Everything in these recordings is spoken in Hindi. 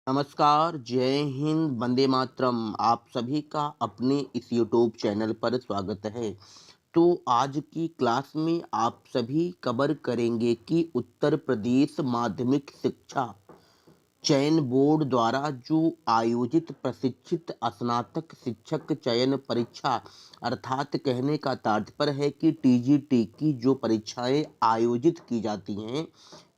नमस्कार, जय हिंद, वंदे मातरम। आप सभी का अपने इस यूट्यूब चैनल पर स्वागत है। तो आज की क्लास में आप सभी कवर करेंगे कि उत्तर प्रदेश माध्यमिक शिक्षा चयन बोर्ड द्वारा जो आयोजित प्रशिक्षित स्नातक शिक्षक चयन परीक्षा अर्थात कहने का तात्पर्य है कि टीजीटी की जो परीक्षाएं आयोजित की जाती हैं,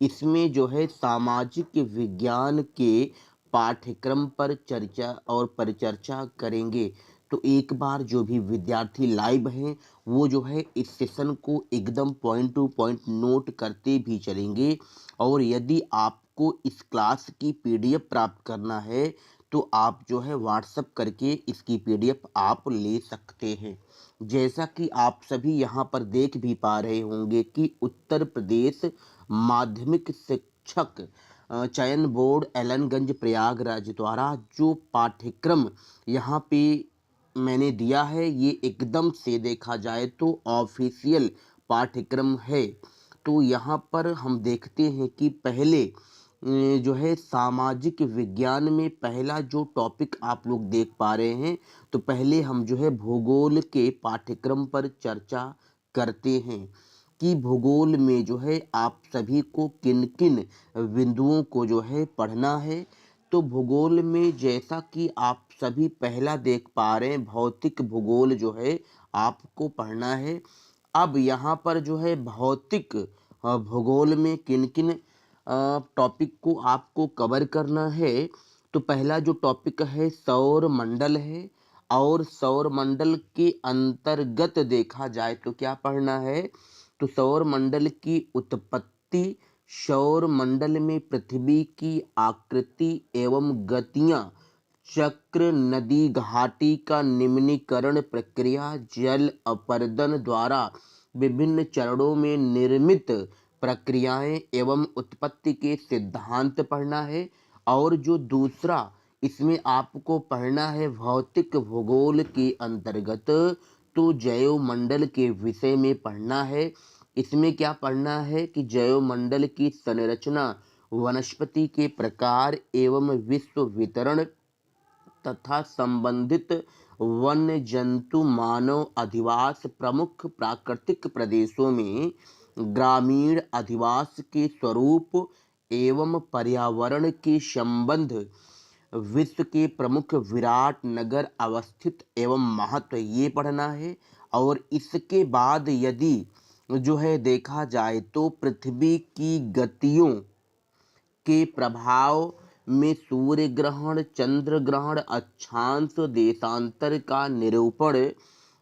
इसमें जो है सामाजिक विज्ञान के पाठ्यक्रम पर चर्चा और परिचर्चा करेंगे। तो एक बार जो भी विद्यार्थी लाइव हैं वो जो है इस सेशन को एकदम पॉइंट टू पॉइंट नोट करते भी चलेंगे। और यदि आपको इस क्लास की पीडीएफ प्राप्त करना है तो आप जो है व्हाट्सएप करके इसकी पीडीएफ आप ले सकते हैं। जैसा कि आप सभी यहाँ पर देख भी पा रहे होंगे कि उत्तर प्रदेश माध्यमिक शिक्षक चयन बोर्ड एलनगंज प्रयागराज द्वारा जो पाठ्यक्रम यहाँ पे मैंने दिया है, ये एकदम से देखा जाए तो ऑफिशियल पाठ्यक्रम है। तो यहाँ पर हम देखते हैं कि पहले जो है सामाजिक विज्ञान में पहला जो टॉपिक आप लोग देख पा रहे हैं, तो पहले हम जो है भूगोल के पाठ्यक्रम पर चर्चा करते हैं कि भूगोल में जो है आप सभी को किन किन बिंदुओं को जो है पढ़ना है। तो भूगोल में जैसा कि आप सभी पहला देख पा रहे हैं, भौतिक भूगोल जो है आपको पढ़ना है। अब यहाँ पर जो है भौतिक भूगोल में किन किन टॉपिक को आपको कवर करना है। तो पहला जो टॉपिक है सौर मंडल है, और सौर मंडल के अंतर्गत देखा जाए तो क्या पढ़ना है, तो सौर मंडल की उत्पत्ति, सौर मंडल में पृथ्वी की आकृति एवं गतियां, चक्र, नदी घाटी का निम्नीकरण प्रक्रिया, जल अपर्दन द्वारा विभिन्न चरणों में निर्मित प्रक्रियाएं एवं उत्पत्ति के सिद्धांत पढ़ना है। और जो दूसरा इसमें आपको पढ़ना है भौतिक भूगोल के अंतर्गत, तो जैवमंडल के विषय में पढ़ना है। इसमें क्या पढ़ना है कि जैवमंडल की संरचना, वनस्पति के प्रकार एवं विश्व वितरण तथा संबंधित वन्य जंतु मानव अधिवास, प्रमुख प्राकृतिक प्रदेशों में ग्रामीण अधिवास के स्वरूप एवं पर्यावरण के संबंध, विश्व के प्रमुख विराट नगर अवस्थित एवं महत्व, ये पढ़ना है। और इसके बाद यदि जो है देखा जाए तो पृथ्वी की गतियों के प्रभाव में सूर्य ग्रहण, चंद्र ग्रहण, अक्षांश, देशांतर का निरूपण,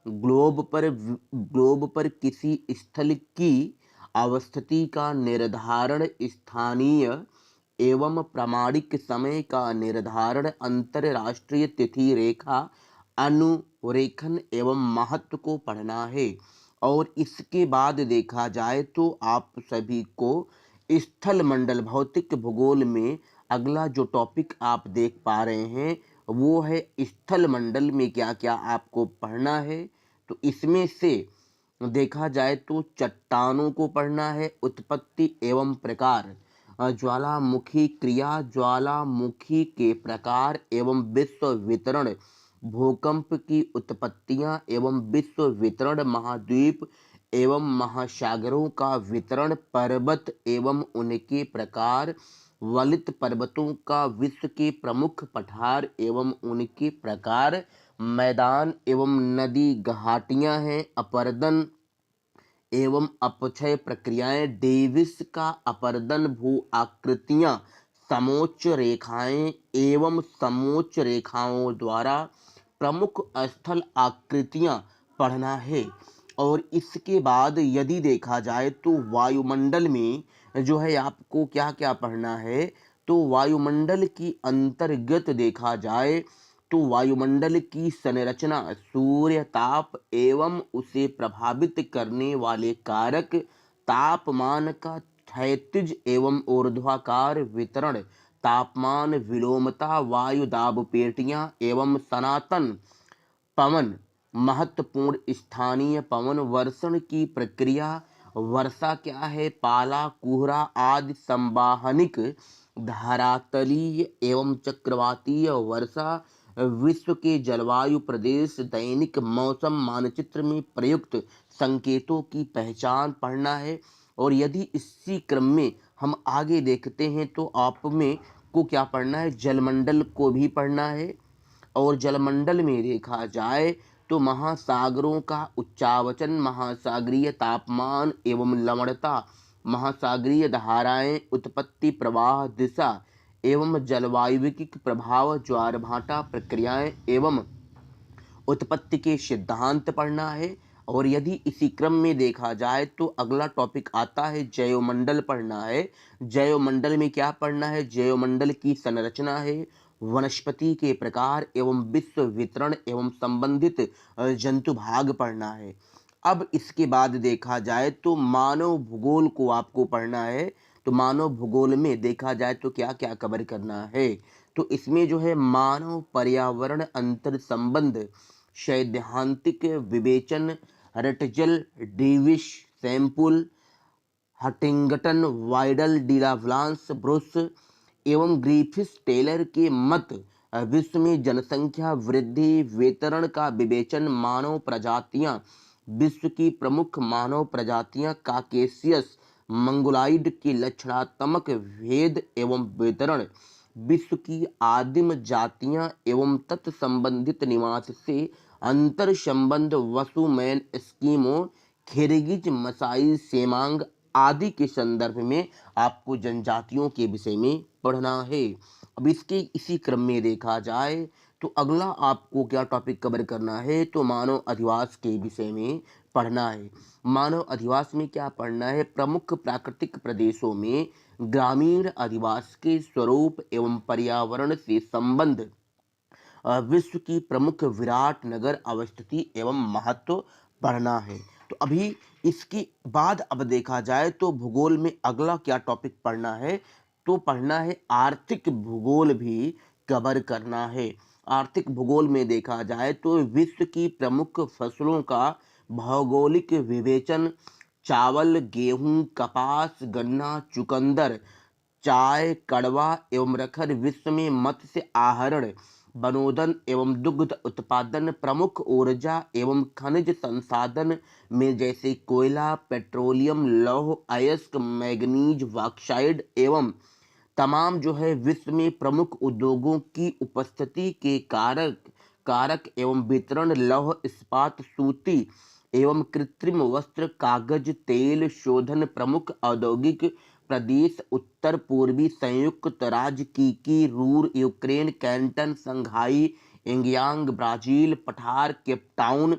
ग्लोब पर किसी स्थल की अवस्थिति का निर्धारण, स्थानीय एवं प्रामाणिक समय का निर्धारण, अंतरराष्ट्रीय तिथि रेखा अनुरेखन एवं महत्व को पढ़ना है। और इसके बाद देखा जाए तो आप सभी को स्थल मंडल भौतिक भूगोल में अगला जो टॉपिक आप देख पा रहे हैं वो है स्थल मंडल में क्या क्या आपको पढ़ना है। तो इसमें से देखा जाए तो चट्टानों को पढ़ना है, उत्पत्ति एवं प्रकार, ज्वालामुखी क्रिया, ज्वालामुखी के प्रकार एवं विश्व वितरण, भूकंप की उत्पत्तियां एवं विश्व वितरण, महाद्वीप एवं महासागरों का वितरण, पर्वत एवं उनके प्रकार, वलित पर्वतों का विश्व के प्रमुख पठार एवं उनके प्रकार, मैदान एवं नदी घाटियां हैं, अपर्दन एवं अपक्षय प्रक्रियाएं, डेविस का अपर्दन, भू आकृतियां, समोच्च रेखाएं एवं समोच्च रेखाओं द्वारा प्रमुख स्थल आकृतियां पढ़ना है। और इसके बाद यदि देखा जाए तो वायुमंडल में जो है आपको क्या क्या पढ़ना है, तो वायुमंडल की अंतर्गत देखा जाए तो वायुमंडल की संरचना, सूर्य ताप एवं उसे प्रभावित करने वाले कारक, तापमान का क्षैतिज एवं ऊर्ध्वाकार वितरण, तापमान विलोमता, वायु दाब पेटियां एवं सनातन पवन, महत्वपूर्ण स्थानीय पवन, वर्षण की प्रक्रिया, वर्षा क्या है, पाला, कोहरा आदि, संवाहनिक धरातलीय एवं चक्रवातीय वर्षा विश्व के जलवायु प्रदेश दैनिक मौसम मानचित्र में प्रयुक्त संकेतों की पहचान पढ़ना है। और यदि इसी क्रम में हम आगे देखते हैं तो आप में को क्या पढ़ना है, जलमंडल को भी पढ़ना है। और जलमंडल में देखा जाए तो महासागरों का उच्चावचन, महासागरीय तापमान एवं लवणता, महासागरीय धाराएं, उत्पत्ति, प्रवाह, दिशा एवं जलवायुविक प्रभाव, ज्वार भाटा प्रक्रियाएं एवं उत्पत्ति के सिद्धांत पढ़ना है। और यदि इसी क्रम में देखा जाए तो अगला टॉपिक आता है जैवमंडल पढ़ना है। जैवमंडल में क्या पढ़ना है, जैवमंडल की संरचना है, वनस्पति के प्रकार एवं विश्व वितरण एवं संबंधित जंतु भाग पढ़ना है। अब इसके बाद देखा जाए तो मानव भूगोल को आपको पढ़ना है। तो मानव भूगोल में देखा जाए तो क्या क्या कवर करना है, तो इसमें जो है मानव पर्यावरण अंतर संबंध, सैद्धांतिक विवेचन, Ratzel, Davis, Semple, Huntington, Vidal, de la Blache, Brunhes एवं ग्रिफिथ टेलर के मत, विश्व में जनसंख्या वृद्धि वितरण का विवेचन, मानव प्रजातियां, विश्व की प्रमुख मानव प्रजातियां काकेशियस मंगोलाइड के लक्षणात्मक भेद एवं वितरण, विश्व की आदिम जातियां एवं तत्संबंधित निवास से अंतर संबंध, वसुमैन एस्किमो, खिरगिज मसाई सेमांग आदि के संदर्भ में आपको जनजातियों के विषय में पढ़ना है। अब इसके इसी क्रम में देखा जाए तो अगला आपको क्या टॉपिक कवर करना है, तो मानव अधिवास के विषय में पढ़ना है। मानव अधिवास में क्या पढ़ना है, प्रमुख प्राकृतिक प्रदेशों में ग्रामीण अधिवास के स्वरूप एवं पर्यावरण से संबंध, विश्व की प्रमुख विराट नगर अवस्थिति एवं महत्व पढ़ना है। तो अभी इसके बाद अब देखा जाए तो भूगोल में अगला क्या टॉपिक पढ़ना है, तो पढ़ना है आर्थिक भूगोल भी कवर करना है। आर्थिक भूगोल में देखा जाए तो विश्व की प्रमुख फसलों का भौगोलिक विवेचन, चावल, गेहूं, कपास, गन्ना, चुकंदर, चाय, कड़वा एवं रखर, विश्व में मत्स्य आहरण, वनोदन एवं दुग्ध उत्पादन, प्रमुख ऊर्जा एवं खनिज संसाधन में जैसे कोयला, पेट्रोलियम, लौह अयस्क, मैग्नीज, बॉक्साइट एवं तमाम जो है विश्व में प्रमुख उद्योगों की उपस्थिति के कारक कारक एवं वितरण, लौह इस्पात, सूती एवं कृत्रिम वस्त्र, कागज, तेल शोधन, प्रमुख औद्योगिक प्रदेश, उत्तर पूर्वी संयुक्त राज्य की रूर, यूक्रेन, कैंटन, संघाई, इंग्यांग, ब्राजील, पठार, केपटाउन,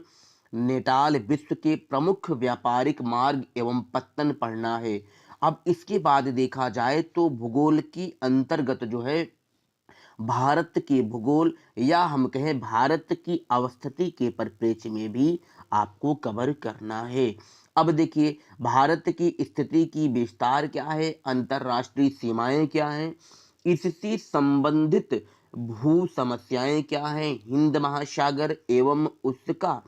नेटाल, विश्व के प्रमुख व्यापारिक मार्ग एवं पत्तन पढ़ना है। अब इसके बाद देखा जाए तो भूगोल की अंतर्गत जो है भारत के भूगोल या हम कहें भारत की अवस्थिति के परिप्रेक्ष्य में भी आपको कवर करना है। अब देखिए भारत की स्थिति की विस्तार क्या है, अंतरराष्ट्रीय सीमाएं क्या हैं, इससे संबंधित भू समस्याएं क्या हैं, हिंद महासागर एवं उसका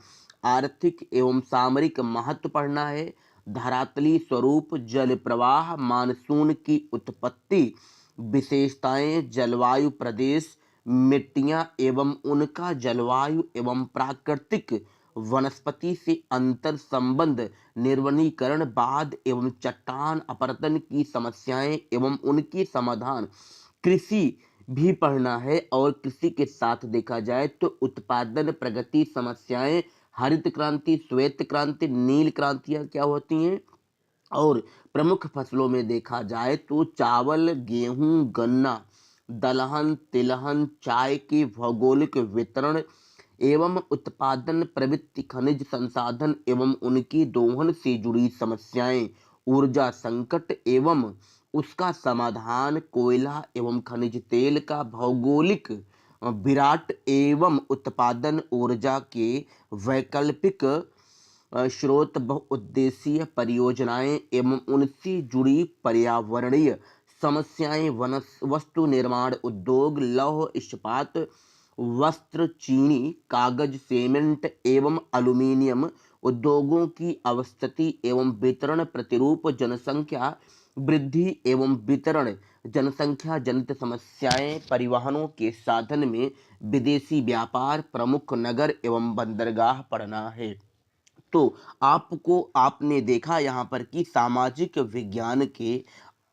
आर्थिक एवं सामरिक महत्व पढ़ना है, धरातली स्वरूप, जल प्रवाह, मानसून की उत्पत्ति, विशेषताएं, जलवायु प्रदेश, मिट्टियां एवं उनका जलवायु एवं प्राकृतिक वनस्पति से अंतर संबंध, निर्वनीकरण, बाढ़ एवं चट्टान अपरदन की समस्याएं एवं उनकी समाधान, कृषि भी पढ़ना है। और कृषि के साथ देखा जाए तो उत्पादन प्रगति समस्याएं, हरित क्रांति, श्वेत क्रांति, नील क्रांतियां क्या होती हैं। और प्रमुख फसलों में देखा जाए तो चावल, गेहूं, गन्ना, दलहन, तिलहन, चाय की भौगोलिक वितरण एवं उत्पादन प्रवृत्ति, खनिज संसाधन एवं उनकी दोहन से जुड़ी समस्याएं, ऊर्जा संकट एवं उसका समाधान, कोयला एवं खनिज तेल का भौगोलिक विराट एवं उत्पादन, ऊर्जा के वैकल्पिक स्रोत, बहुउद्देशीय परियोजनाएं एवं उनसे जुड़ी पर्यावरणीय समस्याएं, वस्तु निर्माण उद्योग, लौह इस्पात, वस्त्र, चीनी, कागज, सीमेंट एवं एल्यूमीनियम उद्योगों की अवस्थिति एवं वितरण, प्रतिरूप, जनसंख्या वृद्धि एवं वितरण, जनसंख्या जनित समस्याएं, परिवहनों के साधन में विदेशी व्यापार, प्रमुख नगर एवं बंदरगाह पड़ना है। तो आपने देखा यहाँ पर कि सामाजिक विज्ञान के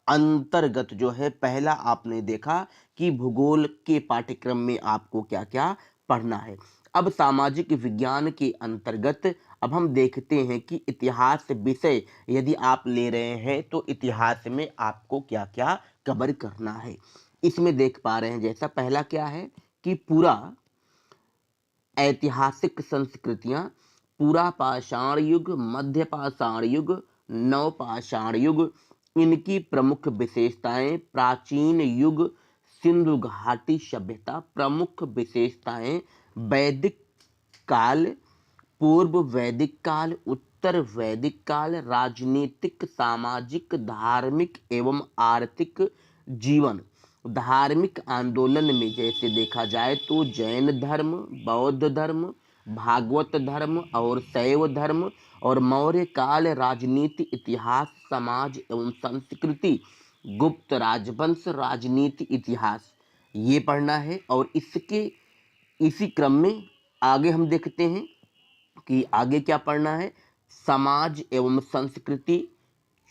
अंतर्गत जो है, पहला आपने देखा कि भूगोल के पाठ्यक्रम में आपको क्या क्या पढ़ना है। अब सामाजिक विज्ञान के अंतर्गत अब हम देखते हैं कि इतिहास विषय यदि आप ले रहे हैं तो इतिहास में आपको क्या क्या कवर करना है। इसमें देख पा रहे हैं, जैसा पहला क्या है कि पूरा ऐतिहासिक संस्कृतियां, पूरा पाषाण युग, मध्य पाषाण युग, नवपाषाण युग, इनकी प्रमुख विशेषताएं, प्राचीन युग, सिंधु घाटी सभ्यता, प्रमुख विशेषताएं, वैदिक काल, पूर्व वैदिक काल, उत्तर वैदिक काल, राजनीतिक, सामाजिक, धार्मिक एवं आर्थिक जीवन। धार्मिक आंदोलन में जैसे देखा जाए तो जैन धर्म, बौद्ध धर्म, भागवत धर्म और शैव धर्म, और मौर्य काल, राजनीति, इतिहास, समाज एवं संस्कृति, गुप्त राजवंश, राजनीति, इतिहास, ये पढ़ना है। और इसके इसी क्रम में आगे हम देखते हैं कि आगे क्या पढ़ना है। समाज एवं संस्कृति,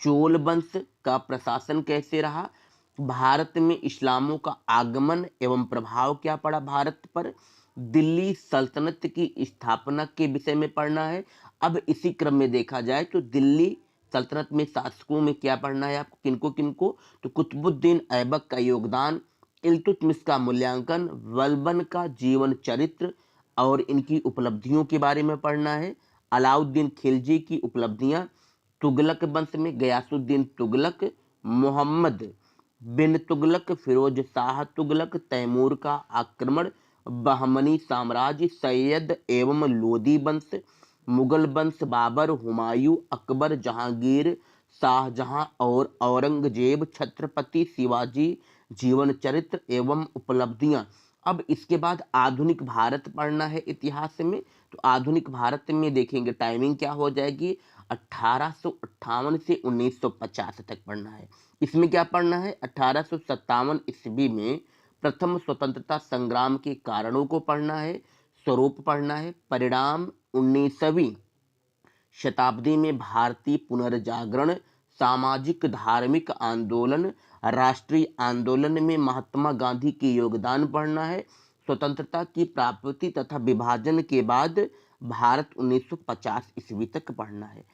चोल वंश का प्रशासन कैसे रहा, भारत में इस्लामों का आगमन एवं प्रभाव क्या पड़ा भारत पर, दिल्ली सल्तनत की स्थापना के विषय में पढ़ना है। अब इसी क्रम में देखा जाए तो दिल्ली सल्तनत में शासकों में क्या पढ़ना है आपको, किनको किनको, तो कुतुबुद्दीन ऐबक का योगदान, इल्तुतमिश का मूल्यांकन, बलबन का जीवन चरित्र और इनकी उपलब्धियों के बारे में पढ़ना है, अलाउद्दीन खिलजी की उपलब्धियां, तुगलक वंश में गयासुद्दीन तुगलक, मोहम्मद बिन तुगलक, फिरोज शाह तुगलक, तैमूर का आक्रमण, बहमनी साम्राज्य, सैयद एवं लोदी वंश, मुगल वंश, बाबर, हुमायूं, अकबर, जहांगीर, शाहजहां और औरंगजेब, छत्रपति शिवाजी, जीवन चरित्र एवं उपलब्धियां। अब इसके बाद आधुनिक भारत पढ़ना है इतिहास में। तो आधुनिक भारत में देखेंगे टाइमिंग क्या हो जाएगी, 1858 से 1950 तक पढ़ना है। इसमें क्या पढ़ना है, 1857 ईस्वी में प्रथम स्वतंत्रता संग्राम के कारणों को पढ़ना है, स्वरूप पढ़ना है, परिणाम, 19वीं शताब्दी में भारतीय पुनर्जागरण, सामाजिक धार्मिक आंदोलन, राष्ट्रीय आंदोलन में महात्मा गांधी के योगदान पढ़ना है, स्वतंत्रता की प्राप्ति तथा विभाजन के बाद भारत 1950 ईस्वी तक पढ़ना है।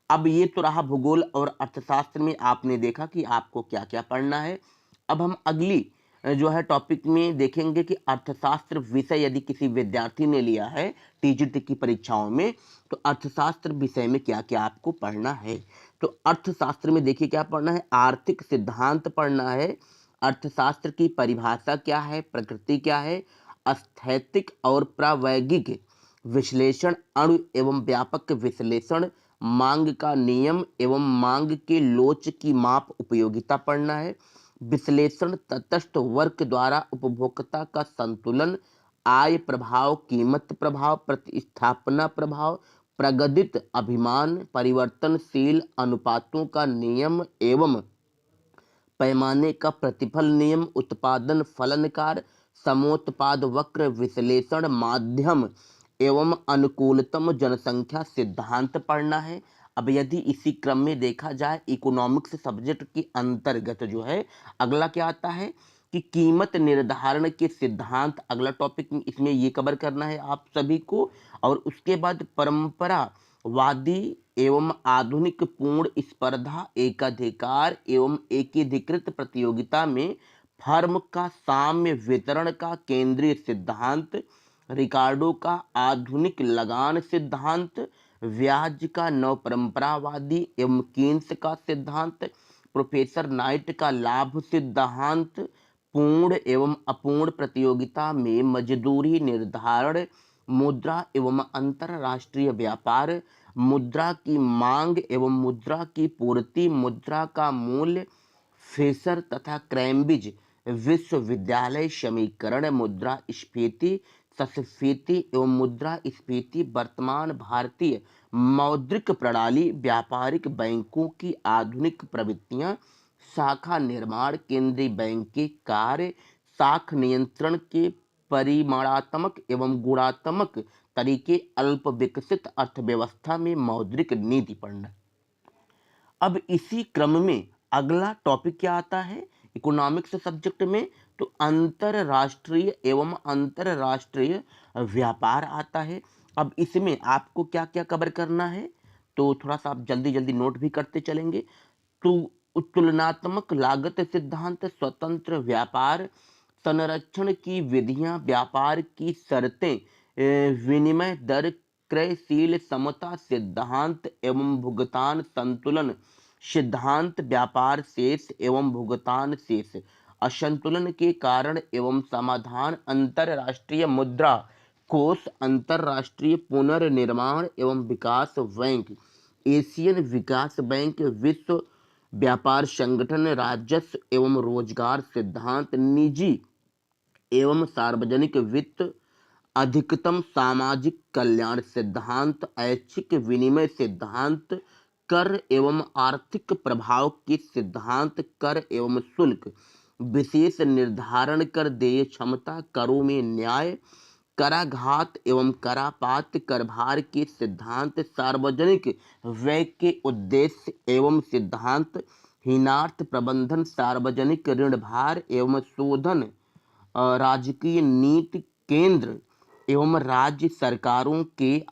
अब ये तो रहा भूगोल और अर्थशास्त्र में आपने देखा कि आपको क्या क्या पढ़ना है। अब हम अगली जो है टॉपिक में देखेंगे कि अर्थशास्त्र विषय यदि किसी विद्यार्थी ने लिया है टीजीटी की परीक्षाओं में, तो अर्थशास्त्र विषय में क्या क्या आपको पढ़ना है। तो अर्थशास्त्र में देखिए क्या पढ़ना है, आर्थिक सिद्धांत पढ़ना है, अर्थशास्त्र की परिभाषा क्या है, प्रकृति क्या है, स्थैतिक और प्रावैगिक विश्लेषण, अणु एवं व्यापक विश्लेषण, मांग का नियम एवं मांग के लोच की माप उपयोगिता पढ़ना है, विश्लेषण, तटस्थ वर्ग द्वारा उपभोक्ता का संतुलन, आय प्रभाव, कीमत प्रभाव, प्रतिस्थापना प्रभाव, प्रगदित अभिमान, परिवर्तनशील अनुपातों का नियम एवं पैमाने का प्रतिफल नियम, उत्पादन फलनकार, समोत्पाद वक्र विश्लेषण, माध्यम एवं अनुकूलतम जनसंख्या सिद्धांत पढ़ना है। अब यदि इसी क्रम में देखा जाए इकोनॉमिक्स सब्जेक्ट के अंतर्गत जो है अगला क्या आता है कि कीमत निर्धारण के सिद्धांत, अगला टॉपिक में इसमें ये कवर करना है आप सभी को। और उसके बाद परंपरावादी एवं आधुनिक पूर्ण स्पर्धा, एकाधिकार एवं एकीकृत प्रतियोगिता में फर्म का साम्य वितरण का केंद्रीय सिद्धांत, रिकार्डो का आधुनिक लगान सिद्धांत, ब्याज का नवपरंपरावादी एवं कीन्स का सिद्धांत, प्रोफेसर नाइट का लाभ सिद्धांत, पूर्ण एवं अपूर्ण प्रतियोगिता में मजदूरी निर्धारण, मुद्रा एवं अंतरराष्ट्रीय व्यापार, मुद्रा की मांग एवं मुद्रा की पूर्ति, मुद्रा का मूल्य, फेसर तथा क्रैम्ब्रिज विश्वविद्यालय समीकरण, मुद्रा स्फीति, संस्फीति एवं मुद्रा स्फीति, वर्तमान भारतीय मौद्रिक प्रणाली, व्यापारिक बैंकों की आधुनिक प्रवृत्तियां, शाखा निर्माण, केंद्रीय बैंक के कार्य, साख नियंत्रण के परिमाणात्मक एवं गुणात्मक तरीके, अल्प विकसित अर्थव्यवस्था में मौद्रिक नीति पढ़ना। अब इसी क्रम में अगला टॉपिक क्या आता है इकोनॉमिक्स सब्जेक्ट में, तो अंतरराष्ट्रीय एवं अंतरराष्ट्रीय व्यापार आता है। अब इसमें आपको क्या क्या कवर करना है, तो थोड़ा सा आप जल्दी जल्दी नोट भी करते चलेंगे। तो तुलनात्मक लागत सिद्धांत, स्वतंत्र व्यापार, संरक्षण की विधियां, व्यापार की शर्तें, विनिमय दर, क्रयशील समता सिद्धांत एवं भुगतान संतुलन सिद्धांत, व्यापार शेष एवं भुगतान शेष, असंतुलन के कारण एवं समाधान, अंतरराष्ट्रीय मुद्रा कोष, अंतरराष्ट्रीय पुनर्निर्माण एवं विकास बैंक, एशियन विकास बैंक, विश्व व्यापार संगठन, राजस्व एवं रोजगार सिद्धांत, निजी एवं सार्वजनिक वित्त, अधिकतम सामाजिक कल्याण सिद्धांत, ऐच्छिक विनिमय सिद्धांत, कर एवं आर्थिक प्रभाव के सिद्धांत, कर एवं शुल्क, विशेष निर्धारण कर, देय क्षमता, करों में न्याय, कराघात एवं करापात, करभार के सिद्धांत, सार्वजनिक व्यय के उद्देश्य एवं सिद्धांत, हीनार्थ प्रबंधन, सार्वजनिक ऋण भार एवं शोधन, राजकीय नीति, केंद्र एवं राज्य सरकारों के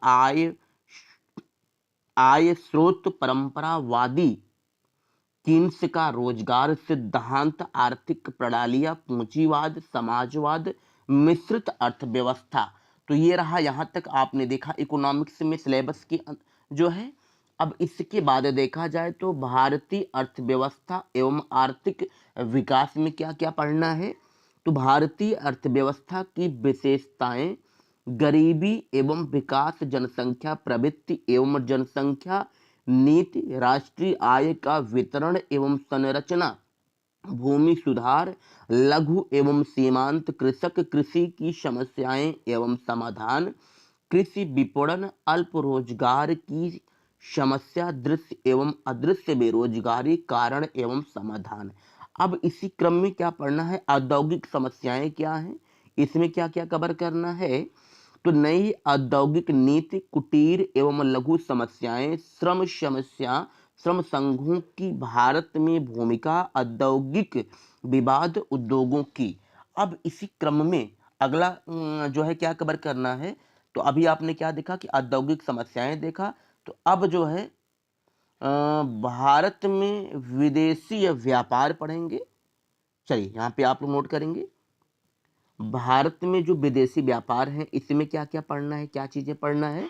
आय स्रोत, परंपरावादी कीन्स का रोजगार सिद्धांत, आर्थिक प्रणालियां, पूंजीवाद, समाजवाद, मिश्रित अर्थव्यवस्था। तो ये रहा, यहाँ तक आपने देखा इकोनॉमिक्स में सिलेबस की जो है। अब इसके बाद देखा जाए तो भारतीय अर्थव्यवस्था एवं आर्थिक विकास में क्या क्या पढ़ना है, तो भारतीय अर्थव्यवस्था की विशेषताएं, गरीबी एवं विकास, जनसंख्या प्रवृत्ति एवं जनसंख्या नीति, राष्ट्रीय आय का वितरण एवं संरचना, भूमि सुधार, लघु एवं सीमांत कृषक, कृषि की समस्याएं एवं समाधान, कृषि विपणन, अल्प रोजगार की समस्या, दृश्य एवं अदृश्य बेरोजगारी, कारण एवं समाधान। अब इसी क्रम में क्या पढ़ना है, औद्योगिक समस्याएं क्या हैं, इसमें क्या क्या कवर करना है, तो नई औद्योगिक नीति, कुटीर एवं लघु समस्याएं, श्रम समस्या, श्रम संघों की भारत में भूमिका, औद्योगिक विवाद, उद्योगों की। अब इसी क्रम में अगला जो है क्या कवर करना है, तो अभी आपने क्या देखा कि औद्योगिक समस्याएं देखा, तो अब जो है भारत में विदेशी व्यापार पढ़ेंगे। चलिए यहाँ पे आप लोग नोट करेंगे, भारत में जो विदेशी व्यापार है इसमें क्या क्या पढ़ना है, क्या चीजें पढ़ना है,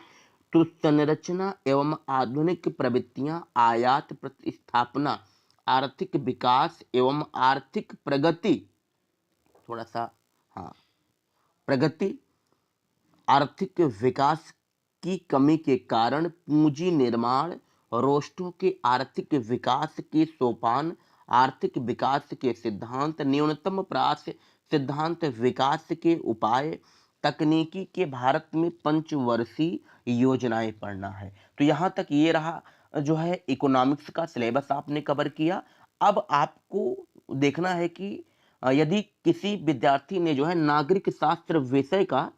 तो संरचना एवं आधुनिक प्रवृत्तियां, आयात प्रतिस्थापना, आर्थिक विकास एवं आर्थिक प्रगति, थोड़ा सा, हाँ, प्रगति, आर्थिक विकास की कमी के कारण पूंजी निर्माण, रोस्टों के आर्थिक विकास के सोपान, आर्थिक विकास के सिद्धांत, न्यूनतम प्रयास सिद्धांत, विकास के उपाय, तकनीकी के भारत में पंचवर्षीय योजनाएं पढ़ना है। तो यहाँ तक ये रहा जो है इकोनॉमिक्स का सिलेबस आपने कवर किया। अब आपको देखना है कि यदि किसी विद्यार्थी ने जो है नागरिक शास्त्र विषय का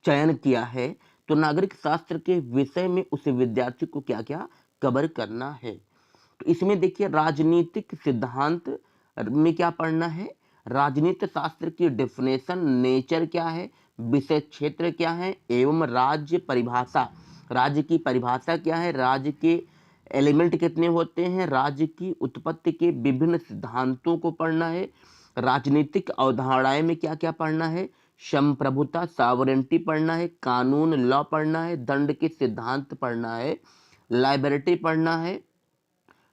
चयन किया है, तो नागरिक शास्त्र के विषय में उस विद्यार्थी को क्या क्या कवर करना है, तो इसमें देखिए राजनीतिक सिद्धांत में क्या पढ़ना है, राजनीति शास्त्र की डेफिनेशन, नेचर क्या है, विषय क्षेत्र क्या है एवं राज्य परिभाषा, राज्य की परिभाषा क्या है, राज्य के एलिमेंट कितने होते हैं, राज्य की उत्पत्ति के विभिन्न सिद्धांतों को पढ़ना है, राजनीतिक अवधारणाएं में क्या क्या पढ़ना है, संप्रभुता सॉवरेंटी पढ़ना है, कानून लॉ पढ़ना है, दंड के सिद्धांत पढ़ना है, लाइबिलिटी पढ़ना है,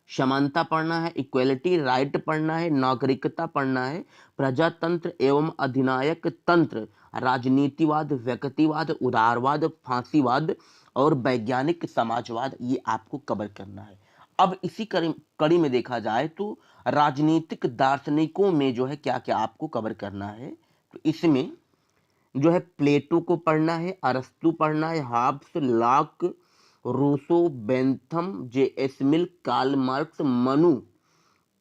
समानता पढ़ना है, इक्वलिटी राइट पढ़ना है, नागरिकता पढ़ना है, प्रजातंत्र एवं अधिनायक तंत्र, राजनीतिवाद, व्यक्तिवाद, उदारवाद, फांसीवाद और वैज्ञानिक समाजवाद, ये आपको कवर करना है। अब इसी कड़ी में देखा जाए तो राजनीतिक दार्शनिकों में जो है क्या क्या आपको कवर करना है, तो इसमें जो है प्लेटो को पढ़ना है, अरस्तु पढ़ना है, Hobbes, Locke, Rousseau, Bentham, J S Mill, Karl Marx, Manu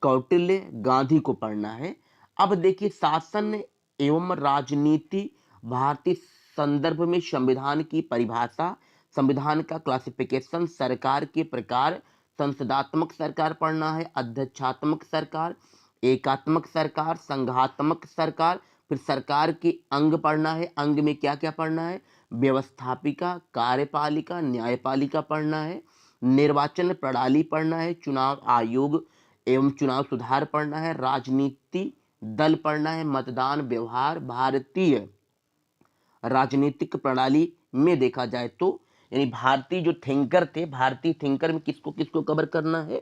Kautilya, Gandhi को पढ़ना है। अब देखिए शासन एवं राजनीति भारतीय संदर्भ में संविधान की परिभाषा, संविधान का क्लासिफिकेशन, सरकार के प्रकार, संसदात्मक सरकार पढ़ना है, अध्यक्षात्मक सरकार, एकात्मक सरकार, संघात्मक सरकार, फिर सरकार के अंग पढ़ना है। अंग में क्या क्या पढ़ना है? व्यवस्थापिका, कार्यपालिका, न्यायपालिका पढ़ना है, निर्वाचन प्रणाली पढ़ना है, चुनाव आयोग एवं चुनाव सुधार पढ़ना है, राजनीति दल पढ़ना है, मतदान व्यवहार, भारतीय राजनीतिक प्रणाली में देखा जाए तो यानी भारतीय जो थिंकर थे, भारतीय थिंकर में किसको किसको कवर करना है?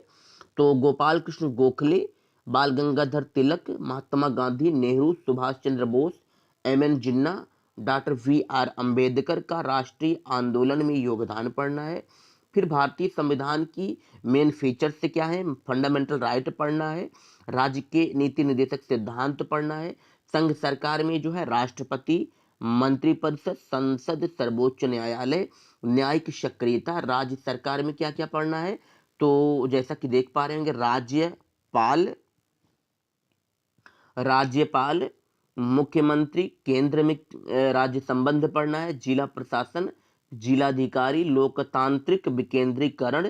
तो गोपाल कृष्ण गोखले, बाल गंगाधर तिलक, महात्मा गांधी, नेहरू, सुभाष चंद्र बोस, एम.एन. जिन्ना, डॉक्टर वी.आर. अंबेडकर का राष्ट्रीय आंदोलन में योगदान पढ़ना है। फिर भारतीय संविधान की मेन फीचर से क्या है? फंडामेंटल राइट पढ़ना है, राज्य के नीति निर्देशक सिद्धांत पढ़ना है, संघ सरकार में जो है राष्ट्रपति, मंत्रिपरिषद, संसद, सर्वोच्च न्यायालय, न्यायिक सक्रियता, राज्य सरकार में क्या क्या पढ़ना है? तो जैसा कि देख पा रहे होंगे, राज्यपाल, मुख्यमंत्री, केंद्र में राज्य संबंध पढ़ना है, जिला प्रशासन, जिलाधिकारी, लोकतांत्रिक विकेंद्रीकरण,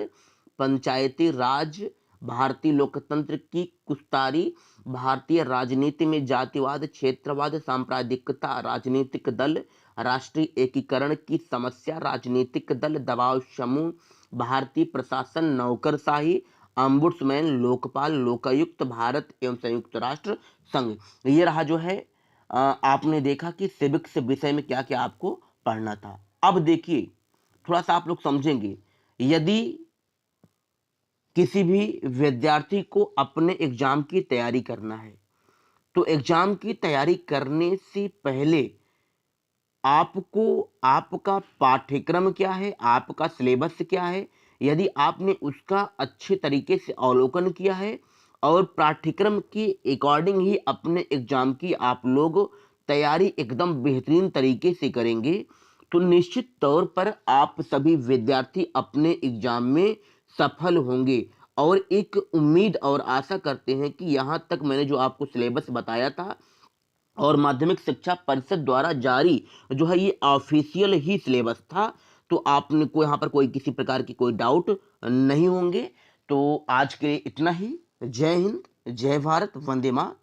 पंचायती राज, भारतीय लोकतंत्र की कुश्तारी, भारतीय राजनीति में जातिवाद, क्षेत्रवाद, सांप्रदायिकता, राजनीतिक दल, राष्ट्रीय एकीकरण की समस्या, राजनीतिक दल, दबाव समूह, भारतीय प्रशासन, नौकरशाही, अम्बुड्समैन, लोकपाल, लोकायुक्त, भारत एवं संयुक्त राष्ट्र संघ। ये रहा जो है आपने देखा कि सिविक्स विषय में क्या क्या आपको पढ़ना था। अब देखिए थोड़ा सा आप लोग समझेंगे, यदि किसी भी विद्यार्थी को अपने एग्जाम की तैयारी करना है तो एग्जाम की तैयारी करने से पहले आपको आपका पाठ्यक्रम क्या है, आपका सिलेबस क्या है, यदि आपने उसका अच्छे तरीके से अवलोकन किया है और पाठ्यक्रम के अकॉर्डिंग ही अपने एग्जाम की आप लोग तैयारी एकदम बेहतरीन तरीके से करेंगे तो निश्चित तौर पर आप सभी विद्यार्थी अपने एग्जाम में सफल होंगे। और एक उम्मीद और आशा करते हैं कि यहाँ तक मैंने जो आपको सिलेबस बताया था और माध्यमिक शिक्षा परिषद द्वारा जारी जो है ये ऑफिशियल ही सिलेबस था, तो आपने को यहाँ पर कोई किसी प्रकार की कोई डाउट नहीं होंगे। तो आज के लिए इतना ही। जय हिंद, जय भारत, वंदे मातरम।